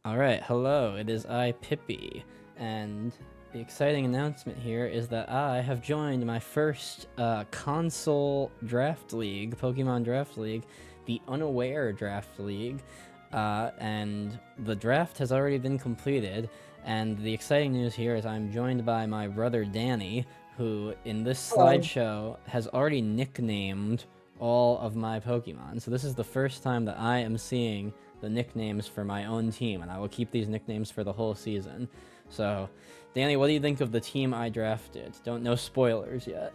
All right, hello, it is I, Pippi, and the exciting announcement here is that I have joined my first console draft league, Pokemon Draft League, the Unaware Draft League, and the draft has already been completed, and the exciting news here is I'm joined by my brother Danny, who in this Hello. slideshow has already nicknamed all of my Pokemon. So this is the first time that I am seeing the nicknames for my own team, and I will keep these nicknames for the whole season. So, Danny, what do you think of the team I drafted? Don't know spoilers yet.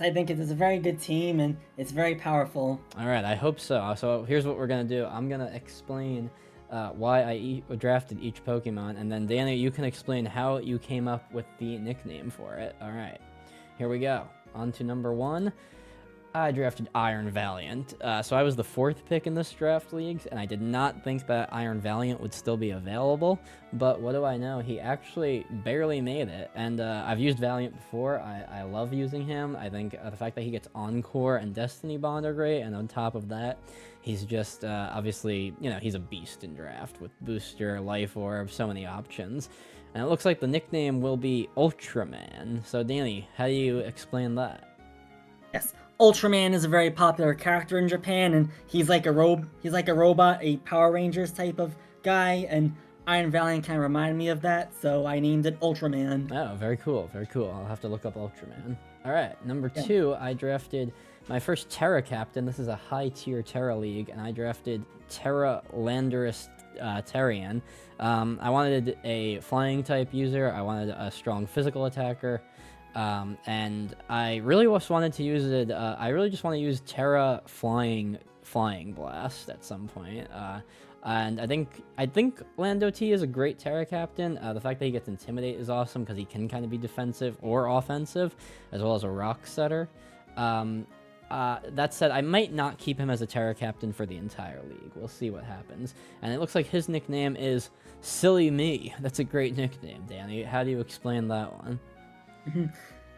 I think it is a very good team and it's very powerful. All right, I hope so. So here's what we're gonna do. I'm gonna explain why I drafted each Pokemon, and then Danny, you can explain how you came up with the nickname for it. All right, here we go. On to number one. I drafted Iron Valiant. So I was the fourth pick in this draft league, and I did not think that Iron Valiant would still be available. But what do I know? He actually barely made it. And I've used Valiant before. I love using him. I think the fact that he gets Encore and Destiny Bond are great. And on top of that, he's just obviously, he's a beast in draft with Booster, Life Orb, so many options. And it looks like the nickname will be Ultraman. So, Danny, how do you explain that? Yes, Ultraman is a very popular character in Japan, and he's like a robot, a Power Rangers type of guy, and Iron Valiant kind of reminded me of that, so I named it Ultraman. Oh, very cool, very cool. I'll have to look up Ultraman. All right, number Yeah. two, I drafted my first Terra captain. This is a high-tier Terra league, and I drafted Terra Landorus Terrian. I wanted a flying-type user. I wanted a strong physical attacker. And I really just wanted to use it. I really just want to use Terra Flying Blast at some point. And I think Lando T is a great Terra captain. The fact that he gets Intimidate is awesome because he can kind of be defensive or offensive, as well as a rock setter. That said, I might not keep him as a Terra captain for the entire league. We'll see what happens. And it looks like his nickname is Silly Me. That's a great nickname, Danny. How do you explain that one?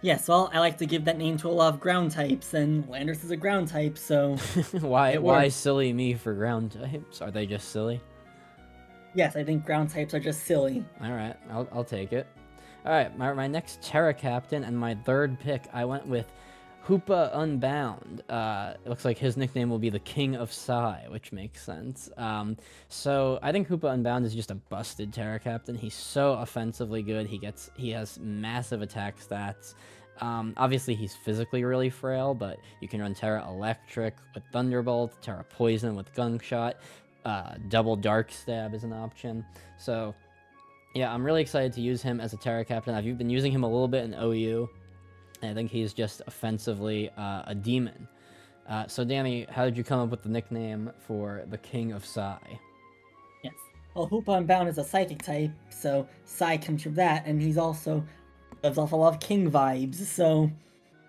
Yes, well, I like to give that name to a lot of ground types, and Landorus is a ground type, so why it why works. silly me for ground types? Are they just silly? Yes, I think ground types are just silly. All right, I'll take it. All right, my next Terra captain and my third pick, I went with Hoopa Unbound. It looks like his nickname will be the King of Psy, which makes sense. So I think Hoopa Unbound is just a busted Terra captain. He's so offensively good. He has massive attack stats. Obviously, he's physically really frail, but you can run Terra Electric with Thunderbolt, Terra Poison with Gunshot, double Dark Stab is an option. So, yeah, I'm really excited to use him as a Terra captain. I've been using him a little bit in OU, and I think he's just offensively a demon. So, Danny, how did you come up with the nickname for the King of Psy? Yes. Well, Hoopa Unbound is a psychic type, so Psy comes from that, and he's also gives off a lot of king vibes, so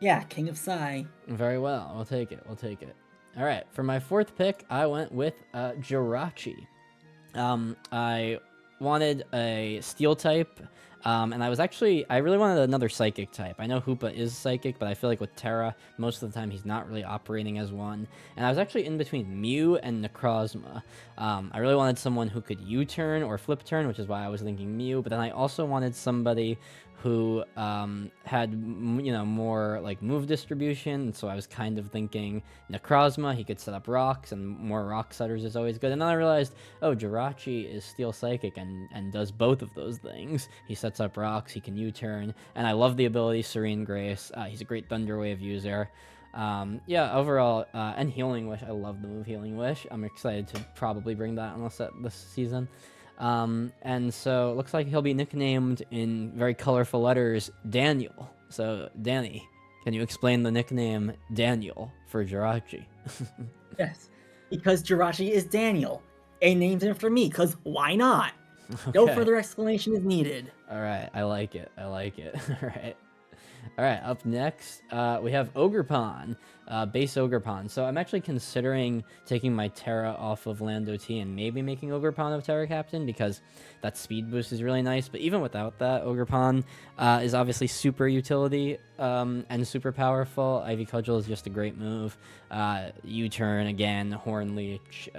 yeah, King of Psy. Very well. We'll take it. We'll take it. All right. For my fourth pick, I went with Jirachi. I wanted a steel type, and I really wanted another psychic type. I know Hoopa is psychic, but I feel like with Terra, most of the time he's not really operating as one. And I was actually in between Mew and Necrozma. I really wanted someone who could U-turn or flip turn, which is why I was thinking Mew. But then I also wanted somebody who had more like move distribution, so I was kind of thinking Necrozma. He could set up rocks, and more rock setters is always good. And then I realized, oh, Jirachi is steel psychic and does both of those things. He sets up rocks, he can U-turn, and I love the ability Serene Grace. He's a great Thunder Wave user. Yeah, overall, and Healing Wish. I love the move Healing Wish. I'm excited to probably bring that on the set this season. And so it looks like he'll be nicknamed in very colorful letters Daniel. So, Danny, can you explain the nickname Daniel for Jirachi? Yes, because Jirachi is Daniel. A named him after me, because why not? No Okay. further explanation is needed. All right. I like it. I like it. All right. All right, up next, we have Ogerpon, base Ogerpon. So I'm actually considering taking my Terra off of Lando T and maybe making Ogerpon of Terra Captain because that speed boost is really nice. But even without that, Ogerpon is obviously super utility and super powerful. Ivy Cudgel is just a great move. U-turn again, Horn Leech,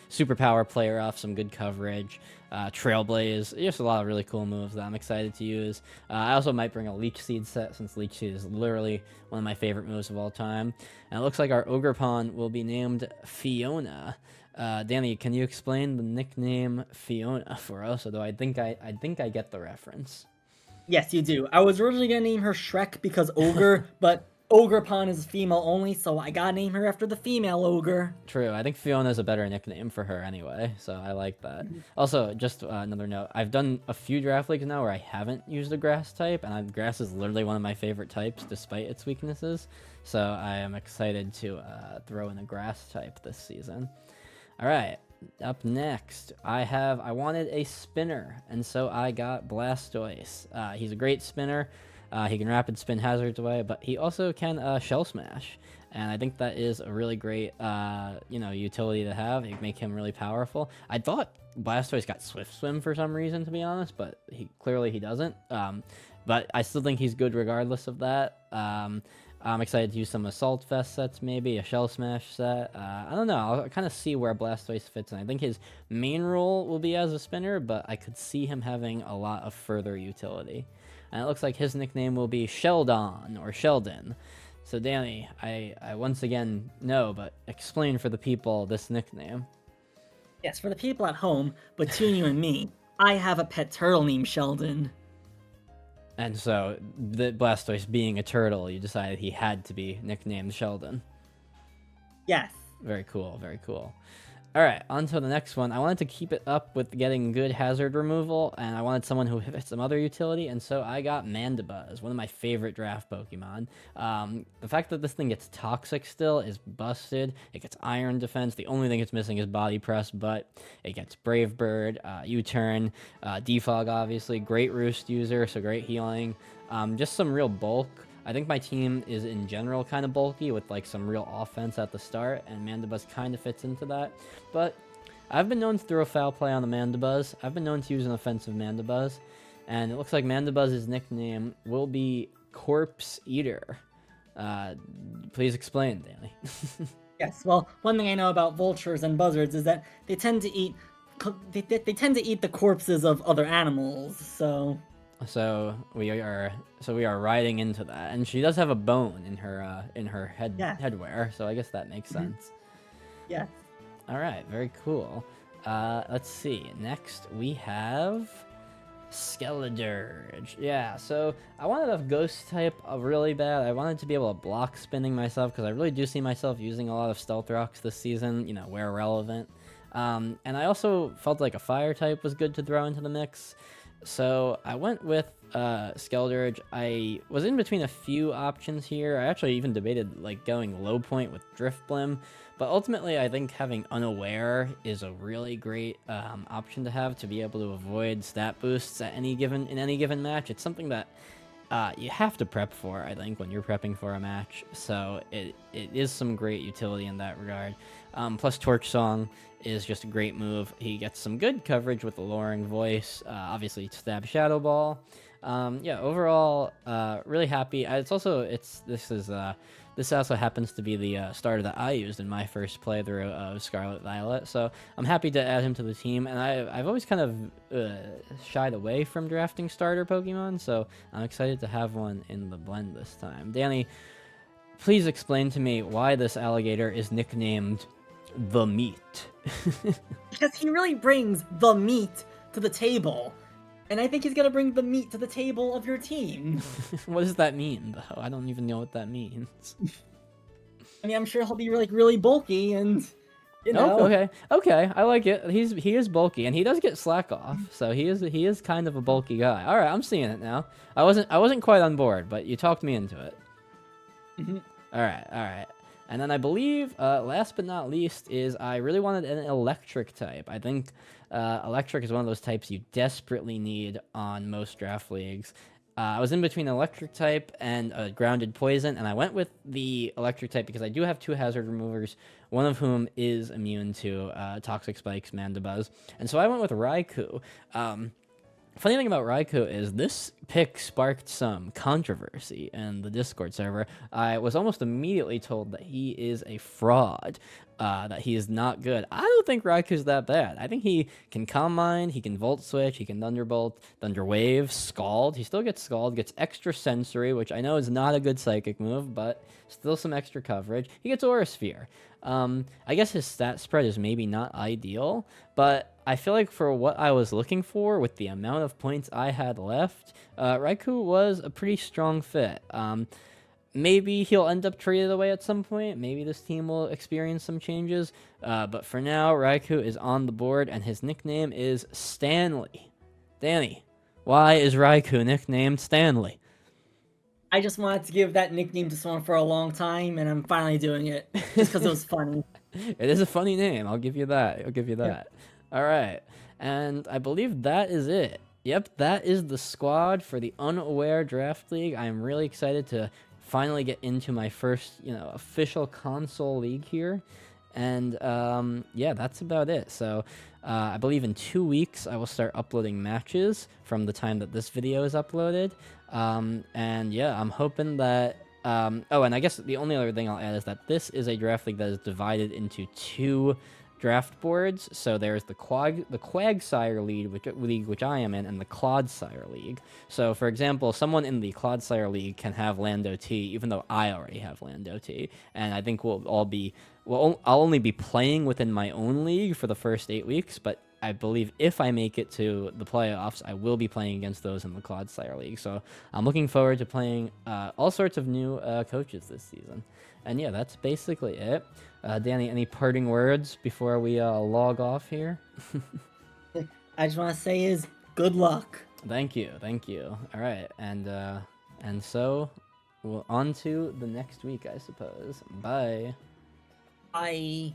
super power player off, some good coverage. Trailblaze, just a lot of really cool moves that I'm excited to use. I also might bring a Leech Seed set since Leech Seed is literally one of my favorite moves of all time. And it looks like our Ogerpon will be named Fiona. Danny, can you explain the nickname Fiona for us? Although I think I get the reference. Yes, you do. I was originally gonna name her Shrek because ogre, but Ogerpon is female only, so I gotta name her after the female ogre. True. I think Fiona's a better nickname for her anyway, so I like that. Also, just another note, I've done a few draft leagues now where I haven't used a grass type, and grass is literally one of my favorite types despite its weaknesses, so I am excited to throw in a grass type this season. All right, up next, I wanted a spinner, and so I got Blastoise. He's a great spinner. He can rapid spin hazards away, but he also can shell smash, and I think that is a really great utility to have. It make him really powerful. I thought Blastoise got Swift Swim for some reason, to be honest, but he doesn't. But I still think he's good regardless of that. I'm excited to use some Assault Vest sets, maybe a Shell Smash set. I don't know. I'll kind of see where Blastoise fits in. I think his main role will be as a spinner, but I could see him having a lot of further utility. And it looks like his nickname will be Sheldon or Sheldon. So Danny, I once again know, but explain for the people this nickname. Yes, for the people at home, between you and me, I have a pet turtle named Sheldon. And so, the Blastoise being a turtle, you decided he had to be nicknamed Sheldon. Yes. Very cool, very cool. All right, on to the next one. I wanted to keep it up with getting good hazard removal, and I wanted someone who hit some other utility, and so I got Mandibuzz, one of my favorite draft Pokemon. The fact that this thing gets toxic still is busted. It gets iron defense. The only thing it's missing is body press, but it gets Brave Bird, U-turn, Defog, obviously. Great roost user, so great healing. Just some real bulk. I think my team is in general kind of bulky with like some real offense at the start, and Mandibuzz kind of fits into that. But I've been known to throw foul play on the Mandibuzz. I've been known to use an offensive Mandibuzz, and it looks like Mandibuzz's nickname will be Corpse Eater. Please explain, Danny. Yes, well, one thing I know about vultures and buzzards is that they tend to eat the corpses of other animals, so... So we are riding into that, and she does have a bone in her headwear, so I guess that makes sense. Yeah. All right, very cool. Let's see. Next we have Skeledirge. Yeah, so I wanted a ghost type really bad. I wanted to be able to block spinning myself because I really do see myself using a lot of Stealth Rocks this season. Where relevant. And I also felt like a fire type was good to throw into the mix. So I went with Skeledirge. I was in between a few options here. I actually even debated like going low point with Drifblim, but ultimately I think having Unaware is a really great option to have to be able to avoid stat boosts in any given match. It's something that you have to prep for, I think, when you're prepping for a match. So it is some great utility in that regard. Plus Torch Song is just a great move. He gets some good coverage with the Luring Voice. Obviously, Stab Shadow Ball. Overall, really happy. This also happens to be the starter that I used in my first playthrough of Scarlet Violet, so I'm happy to add him to the team. And I've always kind of shied away from drafting starter Pokemon, so I'm excited to have one in the blend this time. Danny, please explain to me why this alligator is nicknamed the Meat. Because he really brings the meat to the table. And I think he's gonna bring the meat to the table of your team. What does that mean, though? I don't even know what that means. I mean, I'm sure he'll be really bulky and, Oh, okay, I like it. He is bulky, and he does get slack off, so he is kind of a bulky guy. All right, I'm seeing it now. I wasn't quite on board, but you talked me into it. Mm-hmm. All right. And then I believe, last but not least, is I really wanted an electric type. I think electric is one of those types you desperately need on most draft leagues. I was in between electric type and a grounded poison, and I went with the electric type because I do have 2 hazard removers, one of whom is immune to toxic spikes, Mandibuzz, and so I went with Raikou. Funny thing about Raikou is this pick sparked some controversy in the Discord server. I was almost immediately told that he is a fraud, that he is not good. I don't think Raikou's that bad. I think he can Calm Mind, he can Volt Switch, he can Thunderbolt, Thunder Wave, Scald. He still gets Scald, gets extra Sensory, which I know is not a good Psychic move, but still some extra coverage. He gets Aura Sphere. I guess his stat spread is maybe not ideal, but I feel like for what I was looking for with the amount of points I had left, Raikou was a pretty strong fit. Maybe he'll end up traded away at some point. Maybe this team will experience some changes. But for now, Raikou is on the board, and his nickname is Stanley. Danny, why is Raikou nicknamed Stanley? I just wanted to give that nickname to someone for a long time, and I'm finally doing it just because it was funny. It is a funny name. I'll give you that. I'll give you that. All right. And I believe that is it. Yep, that is the squad for the Unaware Draft League. I'm really excited to finally get into my first, official console league here. And yeah, that's about it. So I believe in 2 weeks I will start uploading matches from the time that this video is uploaded. And yeah, I'm hoping that oh, and I guess the only other thing I'll add is that this is a draft league that is divided into 2 draft boards. So there's the Quagsire league, which I am in, and the Clodsire League. So, for example, someone in the Clodsire League can have Lando T, even though I already have Lando T. And I think I'll only be playing within my own league for the first 8 weeks, but I believe if I make it to the playoffs, I will be playing against those in the Clodsire League. So I'm looking forward to playing all sorts of new coaches this season. And yeah, that's basically it. Danny, any parting words before we log off here? I just want to say is good luck. Thank you. All right, and so on to the next week, I suppose. Bye. Bye.